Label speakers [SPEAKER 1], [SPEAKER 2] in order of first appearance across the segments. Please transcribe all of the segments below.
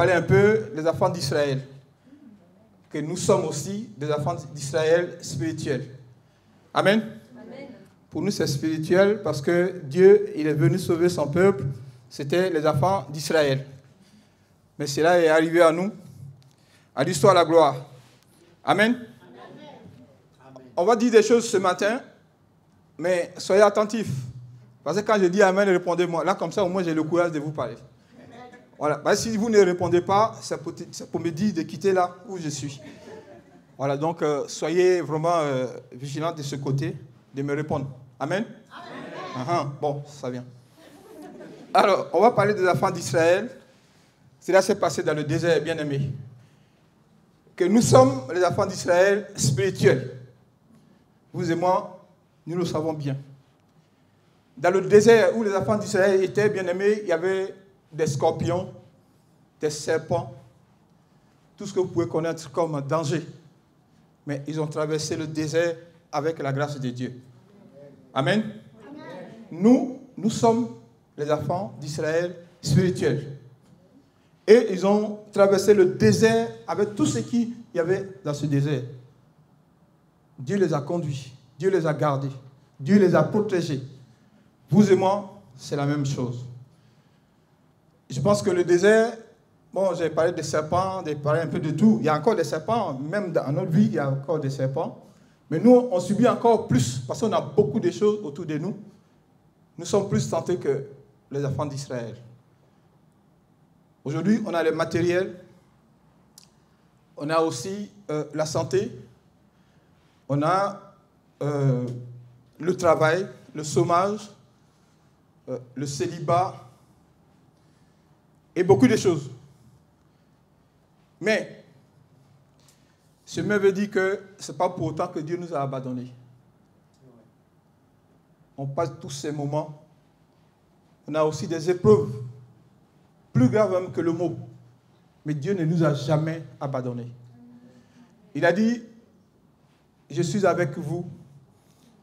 [SPEAKER 1] parler un peu des enfants d'Israël. Que nous sommes aussi des enfants d'Israël spirituels. Amen. Amen. Pour nous, c'est spirituel parce que Dieu, il est venu sauver son peuple. C'était les enfants d'Israël. Mais cela est arrivé à nous, à l'histoire de la gloire. Amen. Amen. On va dire des choses ce matin, mais soyez attentifs. Parce que quand je dis Amen, répondez-moi. Là, comme ça, au moins, j'ai le courage de vous parler. Voilà. Bah, si vous ne répondez pas, c'est pour me dire de quitter là où je suis. Voilà, donc soyez vraiment vigilants de ce côté, de me répondre. Amen. Amen. Bon, ça vient. Alors, on va parler des enfants d'Israël. Cela s'est passé dans le désert, bien-aimé. Que nous sommes les enfants d'Israël spirituels. Vous et moi, nous le savons bien. Dans le désert où les enfants d'Israël étaient, bien-aimés, il y avait des scorpions, des serpents, tout ce que vous pouvez connaître comme danger. Mais ils ont traversé le désert avec la grâce de Dieu. Amen. Amen. Nous sommes les enfants d'Israël spirituels. Et ils ont traversé le désert avec tout ce qu'il y avait dans ce désert. Dieu les a conduits, Dieu les a gardés, Dieu les a protégés. Vous et moi, c'est la même chose. Je pense que le désert, bon, j'ai parlé des serpents, j'ai parlé un peu de tout. Il y a encore des serpents, même dans notre vie, il y a encore des serpents. Mais nous, on subit encore plus, parce qu'on a beaucoup de choses autour de nous. Nous sommes plus tentés que les enfants d'Israël. Aujourd'hui, on a le matériel, on a aussi la santé, on a le travail, le chômage, le célibat, et beaucoup de choses. Mais, ce me veut dire que ce n'est pas pour autant que Dieu nous a abandonnés. On passe tous ces moments. On a aussi des épreuves, plus graves même que le mot. Mais Dieu ne nous a jamais abandonnés. Il a dit, je suis avec vous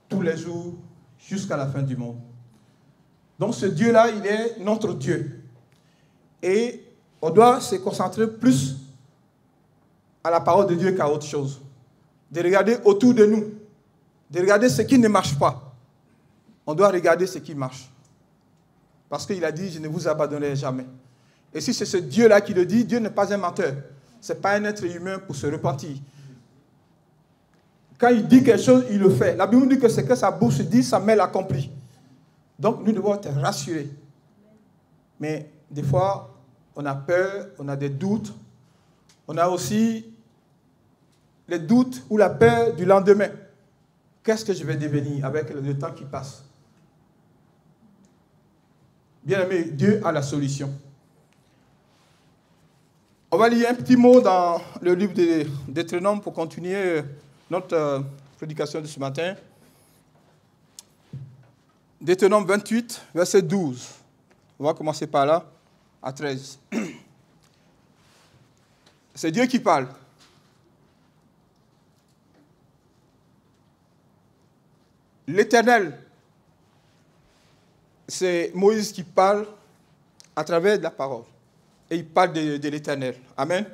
[SPEAKER 1] tous les jours jusqu'à la fin du monde. Donc ce Dieu-là, il est notre Dieu. Et on doit se concentrer plus à la parole de Dieu qu'à autre chose. De regarder autour de nous. De regarder ce qui ne marche pas. On doit regarder ce qui marche. Parce qu'il a dit, je ne vous abandonnerai jamais. Et si c'est ce Dieu-là qui le dit, Dieu n'est pas un menteur. Ce n'est pas un être humain pour se repentir. Quand il dit quelque chose, il le fait. La Bible dit que ce que sa bouche dit, sa main l'accomplit. Donc nous devons être rassurés. Mais des fois, on a peur, on a des doutes. On a aussi les doutes ou la peur du lendemain. Qu'est-ce que je vais devenir avec le temps qui passe? Bien aimé, Dieu a la solution. On va lire un petit mot dans le livre de Deutéronome pour continuer notre prédication de ce matin. Deutéronome 28, verset 12. On va commencer par là, à 13. C'est Dieu qui parle. L'Éternel, c'est Moïse qui parle à travers de la parole. Et il parle de l'Éternel. Amen.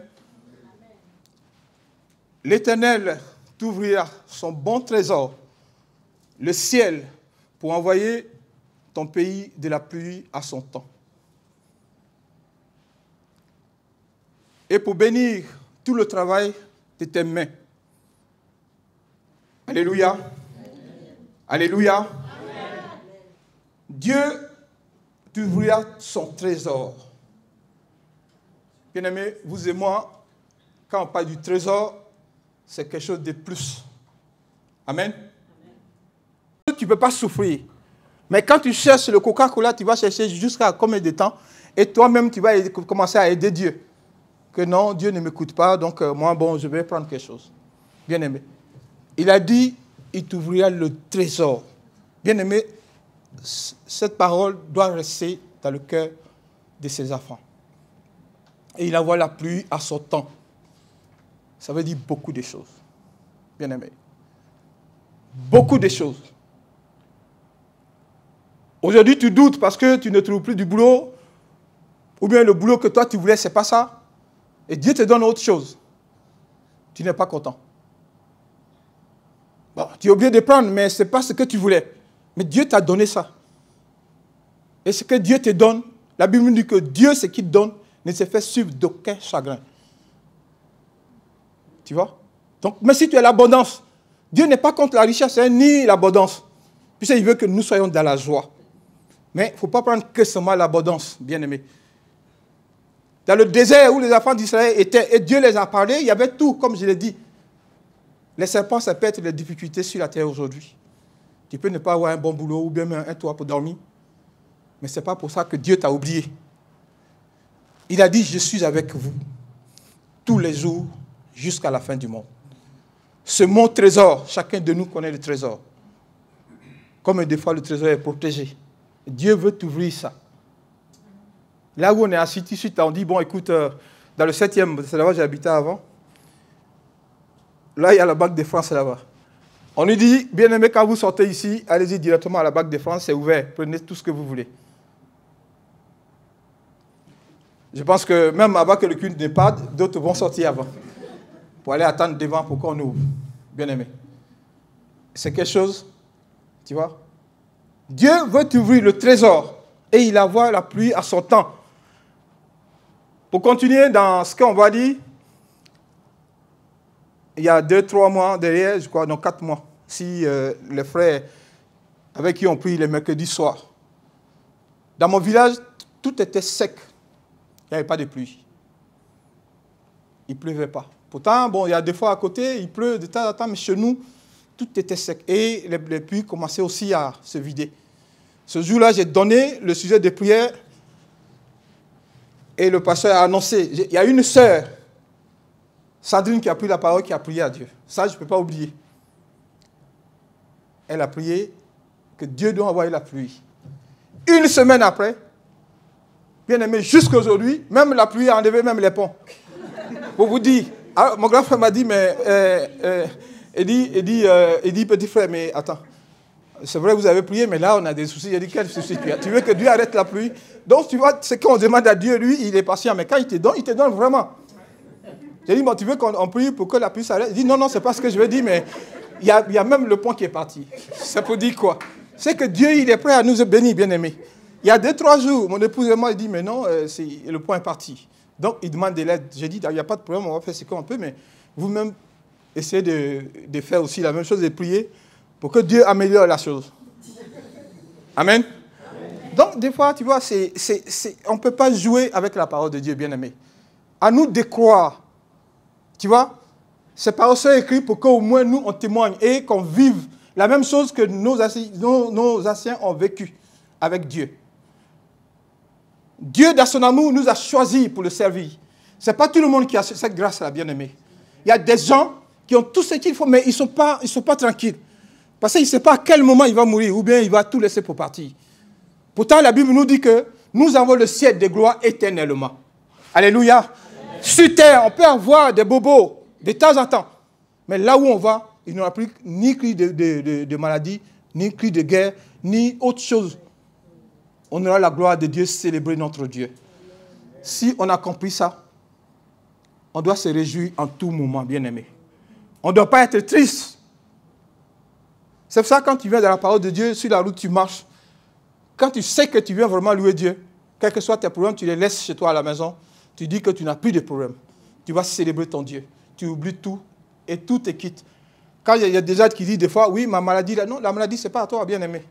[SPEAKER 1] L'Éternel t'ouvrira son bon trésor, le ciel, pour envoyer ton pays de la pluie à son temps. Et pour bénir tout le travail de tes mains. Alléluia. Amen. Alléluia. Amen. Dieu t'ouvrira son trésor. Bien-aimés, vous et moi, quand on parle du trésor, c'est quelque chose de plus. Amen. Amen. Tu ne peux pas souffrir. Mais quand tu cherches le Coca-Cola, tu vas chercher jusqu'à combien de temps? Et toi-même, tu vas commencer à aider Dieu. Que non, Dieu ne m'écoute pas, donc moi, bon, je vais prendre quelque chose. Bien-aimé. Il a dit, il t'ouvrira le trésor. Bien-aimé, cette parole doit rester dans le cœur de ses enfants. Et il envoie la pluie à son temps. Ça veut dire beaucoup de choses. Bien-aimé. Beaucoup de choses. Aujourd'hui, tu doutes parce que tu ne trouves plus du boulot. Ou bien le boulot que toi, tu voulais, ce n'est pas ça. et Dieu te donne autre chose, tu n'es pas content. Bon, tu es obligé de prendre, mais ce n'est pas ce que tu voulais. Mais Dieu t'a donné ça. Et ce que Dieu te donne, la Bible dit que Dieu, ce qu'il donne, ne se fait suivre d'aucun chagrin. Tu vois? Donc, mais si tu as l'abondance, Dieu n'est pas contre la richesse, hein, ni l'abondance. Puisqu'il veut que nous soyons dans la joie. Mais il ne faut pas prendre que seulement l'abondance, bien-aimé. Dans le désert où les enfants d'Israël étaient, et Dieu les a parlé, il y avait tout, comme je l'ai dit. Les serpents, ça peut être les difficultés sur la terre aujourd'hui. Tu peux ne pas avoir un bon boulot ou bien un toit pour dormir. Mais ce n'est pas pour ça que Dieu t'a oublié. Il a dit, je suis avec vous tous les jours jusqu'à la fin du monde. Ce mon trésor, chacun de nous connaît le trésor. Comme des fois le trésor est protégé. Dieu veut t'ouvrir ça. Là où on est assis, tout de suite, on dit, bon, écoute, dans le 7e, c'est là-bas où j'habitais avant. Là, il y a la Banque de France là-bas. On lui dit, bien aimé, quand vous sortez ici, allez-y directement à la Banque de France, c'est ouvert. Prenez tout ce que vous voulez. Je pense que même avant que le culte ne parte, d'autres vont sortir avant. Pour aller attendre devant pour qu'on ouvre. Bien aimé. C'est quelque chose, tu vois. Dieu veut t'ouvrir le trésor et il envoie la pluie à son temps. Pour continuer dans ce qu'on va dire, il y a 2-3 mois derrière, je crois, non 4 mois, si les frères avec qui on prie les mercredis soirs. Dans mon village, tout était sec. Il n'y avait pas de pluie. Il ne pleuvait pas. Pourtant, bon, il y a des fois à côté, il pleut de temps en temps, mais chez nous, tout était sec. Et les puits commençaient aussi à se vider. Ce jour-là, j'ai donné le sujet de prière et le pasteur a annoncé. Il y a une sœur, Sandrine, qui a pris la parole, qui a prié à Dieu. Ça, je ne peux pas oublier. Elle a prié que Dieu doit envoyer la pluie. Une semaine après, bien aimé, jusqu'à aujourd'hui, même la pluie a enlevé même les ponts. Pour vous dire, alors, mon grand frère m'a dit, mais il dit, petit frère, mais attends, c'est vrai, vous avez prié, mais là, on a des soucis. Il a dit, quel souci tu as? Tu veux que Dieu arrête la pluie? Donc, tu vois, ce qu'on demande à Dieu, lui, il est patient, mais quand il te donne vraiment. J'ai dit, bon, tu veux qu'on prie pour que la pluie s'arrête? Il dit, non, c'est pas ce que je veux dire, mais il y a même le pont qui est parti. Ça peut dire quoi? C'est que Dieu, il est prêt à nous bénir, bien-aimés. Il y a 2-3 jours, mon épouse et moi, il dit, mais non, le pont est parti. Donc, il demande de l'aide. J'ai dit, il n'y a pas de problème, on va faire ce qu'on peut, mais vous-même, essayez de faire aussi la même chose, de prier pour que Dieu améliore la chose. Amen. Donc, des fois, tu vois, on ne peut pas jouer avec la parole de Dieu, bien-aimé. À nous de croire. Tu vois, ces paroles sont écrites pour qu'au moins nous, on témoigne et qu'on vive la même chose que nos anciens ont vécu avec Dieu. Dieu, dans son amour, nous a choisis pour le servir. Ce n'est pas tout le monde qui a cette grâce-là, bien-aimé. Il y a des gens qui ont tout ce qu'il faut, mais ils ne sont pas tranquilles. Parce qu'ils ne savent pas à quel moment il va mourir, ou bien il va tout laisser pour partir. Pourtant, la Bible nous dit que nous avons le ciel de gloire éternellement. Alléluia. Amen. Sur terre, on peut avoir des bobos de temps en temps. Mais là où on va, il n'y aura plus ni cri de maladie, ni cri de guerre, ni autre chose. On aura la gloire de Dieu, célébrer notre Dieu. Si on accomplit ça, on doit se réjouir en tout moment, bien-aimé. On ne doit pas être triste. C'est pour ça que quand tu viens dans la parole de Dieu, sur la route, tu marches. Quand tu sais que tu viens vraiment louer Dieu, quels que soient tes problèmes, tu les laisses chez toi à la maison. Tu dis que tu n'as plus de problème. Tu vas célébrer ton Dieu. Tu oublies tout et tout te quitte. Quand il y a des gens qui disent des fois, oui, ma maladie, non, la maladie, ce n'est pas à toi, bien-aimé.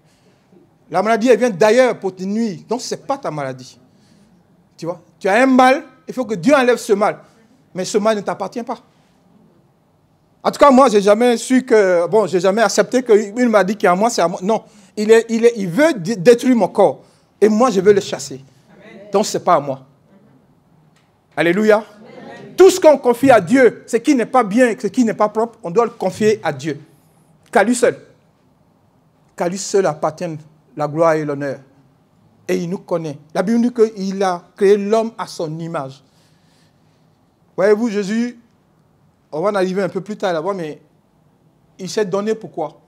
[SPEAKER 1] La maladie, elle vient d'ailleurs pour te nuire. Donc, ce n'est pas ta maladie. Tu vois, tu as un mal, il faut que Dieu enlève ce mal. Mais ce mal ne t'appartient pas. En tout cas, moi, je n'ai jamais su que... Bon, je n'ai jamais accepté qu'une maladie qui est à moi, c'est à moi. Non, il veut détruire mon corps. Et moi, je veux le chasser. Amen. Donc, ce n'est pas à moi. Alléluia. Amen. Tout ce qu'on confie à Dieu, ce qui n'est pas bien, ce qui n'est pas propre, on doit le confier à Dieu. Qu'à lui seul. Qu'à lui seul appartiennent la gloire et l'honneur. Et il nous connaît. La Bible dit qu'il a créé l'homme à son image. Voyez-vous, Jésus, on va en arriver un peu plus tard là-bas, mais il s'est donné pourquoi?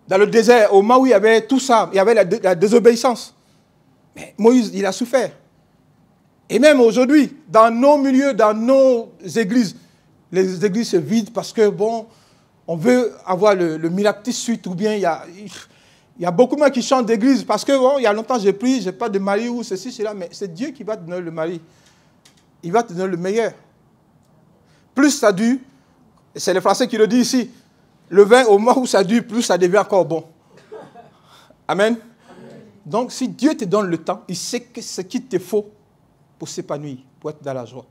[SPEAKER 1] Dans le désert, au moment où il y avait tout ça, il y avait la désobéissance. Mais Moïse, il a souffert. Et même aujourd'hui, dans nos milieux, dans nos églises, les églises se vident parce que, bon, on veut avoir le miracle tout de suite, ou bien il y a beaucoup de gens qui chantent d'église parce que, bon, il y a longtemps j'ai pris, je n'ai pas de mari ou ceci, cela, mais c'est Dieu qui va te donner le mari. Il va te donner le meilleur. Plus ça dure, c'est les Français qui le disent ici, le vin, au moment où ça dure, plus ça devient encore bon. Amen. Donc, si Dieu te donne le temps, il sait que ce qu'il te faut pour s'épanouir, pour être dans la joie.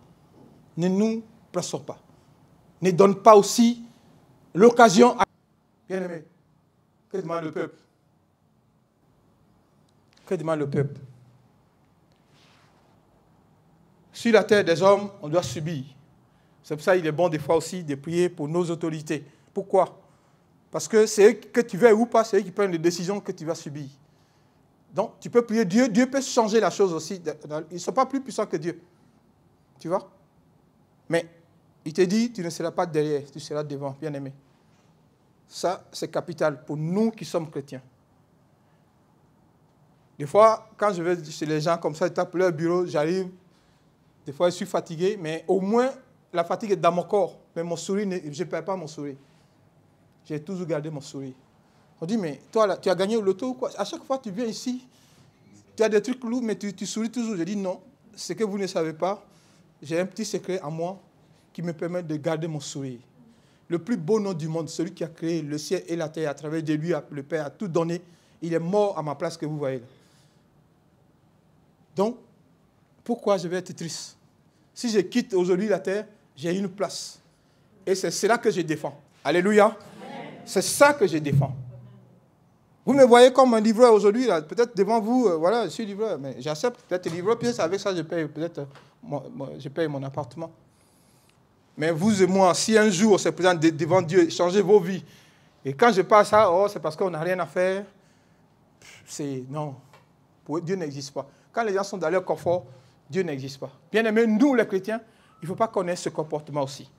[SPEAKER 1] Ne nous pressons pas. Ne donne pas aussi l'occasion à... Bien-aimé, que demande le peuple? Que demande le peuple? Sur la terre des hommes, on doit subir. C'est pour ça qu'il est bon des fois aussi de prier pour nos autorités. Pourquoi? Parce que c'est eux, que tu veuilles ou pas, c'est eux qui prennent les décisions que tu vas subir. Donc, tu peux prier Dieu. Dieu peut changer la chose aussi. Ils ne sont pas plus puissants que Dieu. Tu vois? Mais il te dit, tu ne seras pas derrière, tu seras devant, bien-aimé. Ça, c'est capital pour nous qui sommes chrétiens. Des fois, quand je vais chez les gens comme ça, ils tapent leur bureau, j'arrive. Des fois, je suis fatigué, mais au moins, la fatigue est dans mon corps. Mais mon sourire, je ne perds pas mon sourire. J'ai toujours gardé mon sourire. On dit, mais toi, là, tu as gagné au loto ou quoi? À chaque fois que tu viens ici, tu as des trucs lourds, mais tu souris toujours. Je dis, non, ce que vous ne savez pas, j'ai un petit secret à moi qui me permet de garder mon sourire. Le plus beau nom du monde, celui qui a créé le ciel et la terre, à travers de lui, le Père a tout donné. Il est mort à ma place que vous voyez là. Donc, pourquoi je vais être triste? Si je quitte aujourd'hui la terre, j'ai une place. Et c'est cela que je défends. Alléluia. C'est ça que je défends. Vous me voyez comme un livreur aujourd'hui, peut-être devant vous, voilà, je suis livreur, mais j'accepte peut-être livreur, puis avec ça, je paye peut-être je paye mon appartement. Mais vous et moi, si un jour on se présente devant Dieu, changez vos vies, et quand je passe ça, oh, c'est parce qu'on n'a rien à faire, non, Dieu n'existe pas. Quand les gens sont dans leur confort, Dieu n'existe pas. Bien aimé, nous les chrétiens, il ne faut pas connaître ce comportement aussi.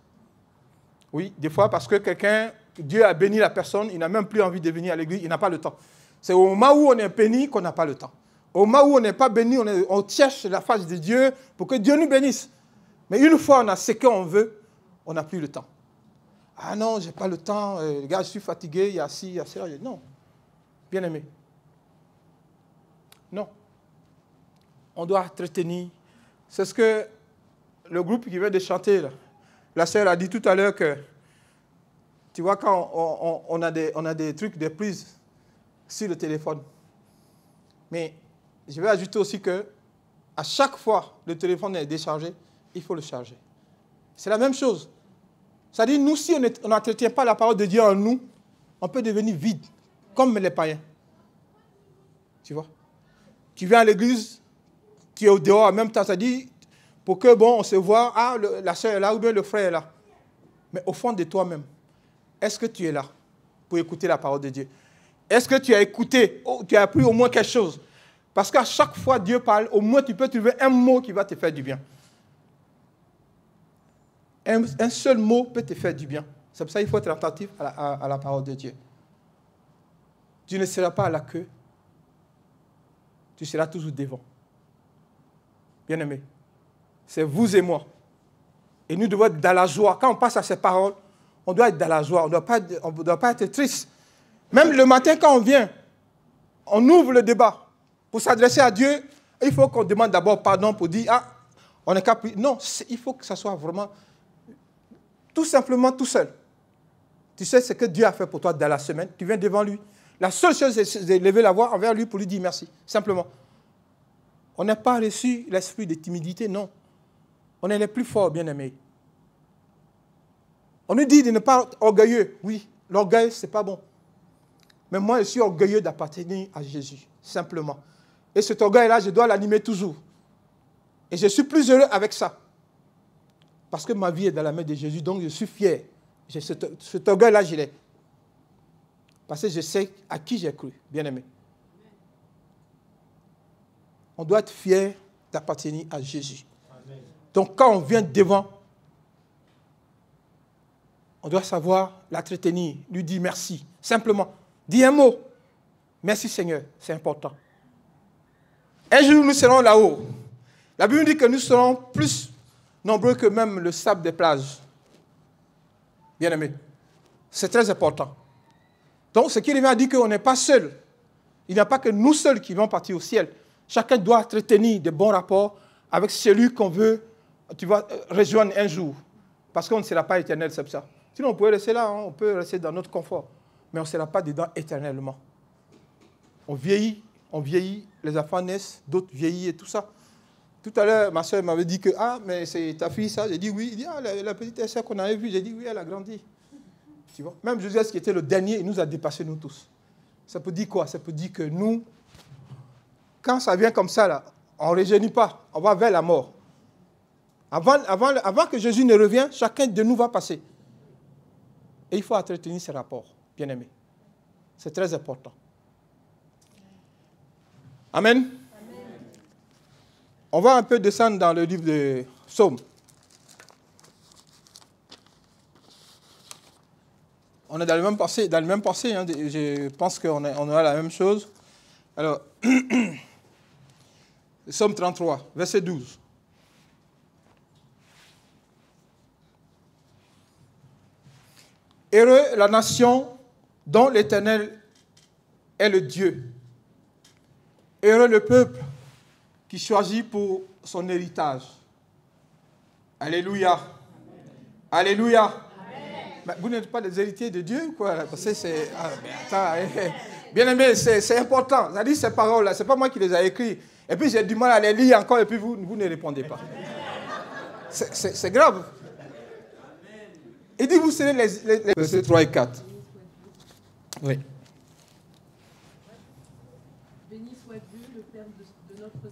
[SPEAKER 1] Oui, des fois parce que Dieu a béni la personne, il n'a même plus envie de venir à l'église, il n'a pas le temps. C'est au moment où on est béni qu'on n'a pas le temps. Au moment où on n'est pas béni, on cherche la face de Dieu pour que Dieu nous bénisse. Mais une fois on a ce qu'on veut, on n'a plus le temps. Ah non, je n'ai pas le temps, les gars, je suis fatigué, il y a ci, il y a ça. Non, bien aimé. Non. On doit entretenir. C'est ce que le groupe qui vient de chanter, là. La sœur a dit tout à l'heure que, tu vois, quand on a des trucs, des prises sur le téléphone. Mais je vais ajouter aussi que à chaque fois que le téléphone est déchargé, il faut le charger. C'est la même chose. C'est-à-dire, nous, si on n'entretient pas la parole de Dieu en nous, on peut devenir vide, comme les païens. Tu vois? Tu viens à l'église, tu es au dehors en même temps, ça dit, pour que, bon, on se voit, ah, la soeur est là, ou bien le frère est là. Mais au fond de toi-même, est-ce que tu es là pour écouter la parole de Dieu? Est-ce que tu as écouté, tu as appris au moins quelque chose? Parce qu'à chaque fois Dieu parle, au moins tu peux trouver un mot qui va te faire du bien. Un seul mot peut te faire du bien. C'est pour ça qu'il faut être attentif à la parole de Dieu. Tu ne seras pas à la queue. Tu seras toujours devant. Bien-aimé, c'est vous et moi. Et nous devons être dans la joie. Quand on passe à ces paroles, on doit être dans la joie. On ne doit pas être triste. Même le matin, quand on vient, on ouvre le débat. Pour s'adresser à Dieu, il faut qu'on demande d'abord pardon pour dire, ah, on est capable. Non, il faut que ça soit vraiment, tout simplement tout seul. Tu sais ce que Dieu a fait pour toi dans la semaine. Tu viens devant lui. La seule chose, c'est de lever la voix envers lui pour lui dire merci. Simplement. On n'a pas reçu l'esprit de timidité, non. On est les plus forts, bien-aimés. On nous dit de ne pas être orgueilleux. Oui, l'orgueil, ce n'est pas bon. Mais moi, je suis orgueilleux d'appartenir à Jésus, simplement. Et cet orgueil-là, je dois l'animer toujours. Et je suis plus heureux avec ça. Parce que ma vie est dans la main de Jésus, donc je suis fier. Cet orgueil-là, je l'ai. Parce que je sais à qui j'ai cru, bien-aimé. On doit être fier d'appartenir à Jésus. Amen. Donc quand on vient devant, on doit savoir l'entretenir, lui dire merci. Simplement, dis un mot. Merci Seigneur, c'est important. Un jour nous serons là-haut. La Bible dit que nous serons plus nombreux que même le sable des plages. Bien-aimés, c'est très important. Donc, ce qui revient à dire qu'on n'est pas seul. Il n'y a pas que nous seuls qui vont partir au ciel. Chacun doit entretenir de bons rapports avec celui qu'on veut, rejoindre un jour. Parce qu'on ne sera pas éternel, c'est ça. Sinon, on peut rester là, on peut rester dans notre confort. Mais on ne sera pas dedans éternellement. On vieillit, les enfants naissent, d'autres vieillissent et tout ça. Tout à l'heure, ma soeur m'avait dit que, mais c'est ta fille ça. J'ai dit oui. Il dit, la petite soeur qu'on avait vue, j'ai dit oui, elle a grandi. Tu vois? Même Joseph, qui était le dernier, il nous a dépassés, nous tous. Ça peut dire quoi? Ça peut dire que nous, quand ça vient comme ça, là, on ne rajeunit pas, on va vers la mort. Avant que Jésus ne revienne, chacun de nous va passer. Et il faut entretenir ces rapports, bien-aimés. C'est très important. Amen. Amen. On va un peu descendre dans le livre de Psaumes. On est dans le même passé, hein, je pense qu'on aura la même chose. Alors, Psaume 33, verset 12. Heureux la nation dont l'Éternel est le Dieu. Heureux le peuple qui choisit pour son héritage. Alléluia. Amen. Alléluia. Amen. Vous n'êtes pas des héritiers de Dieu, quoi? Parce que c'est... Bien aimé, c'est important. Ça dit ces paroles-là, ce n'est pas moi qui les ai écrites. Et puis j'ai du mal à les lire encore et puis vous ne répondez pas. C'est grave. Il dit, vous serez les versets 3 et 4. Oui.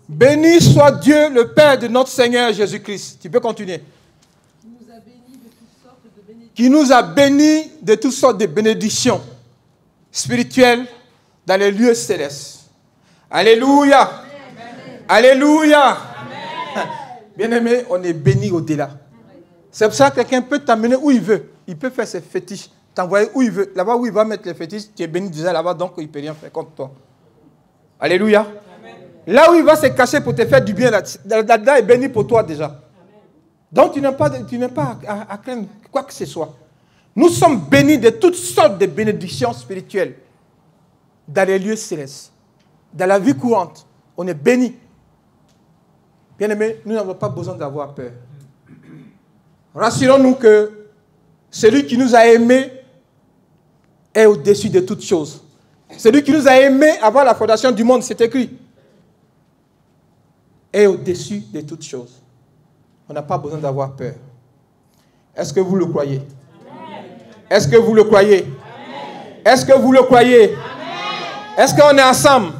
[SPEAKER 1] Béni soit Dieu, le Père de notre Seigneur Jésus-Christ. Tu peux continuer. Qui nous a bénis de toutes sortes de bénédictions spirituelles dans les lieux célestes. Alléluia. Amen. Alléluia. Bien-aimé, on est béni au-delà. C'est pour ça que quelqu'un peut t'amener où il veut. Il peut faire ses fétiches, t'envoyer où il veut. Là-bas où il va mettre les fétiches, tu es béni déjà là-bas, donc il ne peut rien faire contre toi. Alléluia. Amen. Là où il va se cacher pour te faire du bien, là est béni pour toi déjà. Amen. Donc tu n'as pas à craindre quoi que ce soit. Nous sommes bénis de toutes sortes de bénédictions spirituelles dans les lieux célestes. Dans la vie courante, on est bénis. Bien-aimés, nous n'avons pas besoin d'avoir peur. Rassurons-nous que celui qui nous a aimés est au-dessus de toutes choses. Celui qui nous a aimés avant la fondation du monde, c'est écrit, est au-dessus de toutes choses. On n'a pas besoin d'avoir peur. Est-ce que vous le croyez? Amen. Est-ce que vous le croyez? Amen. Est-ce que vous le croyez? Amen. Est-ce qu'on est ensemble?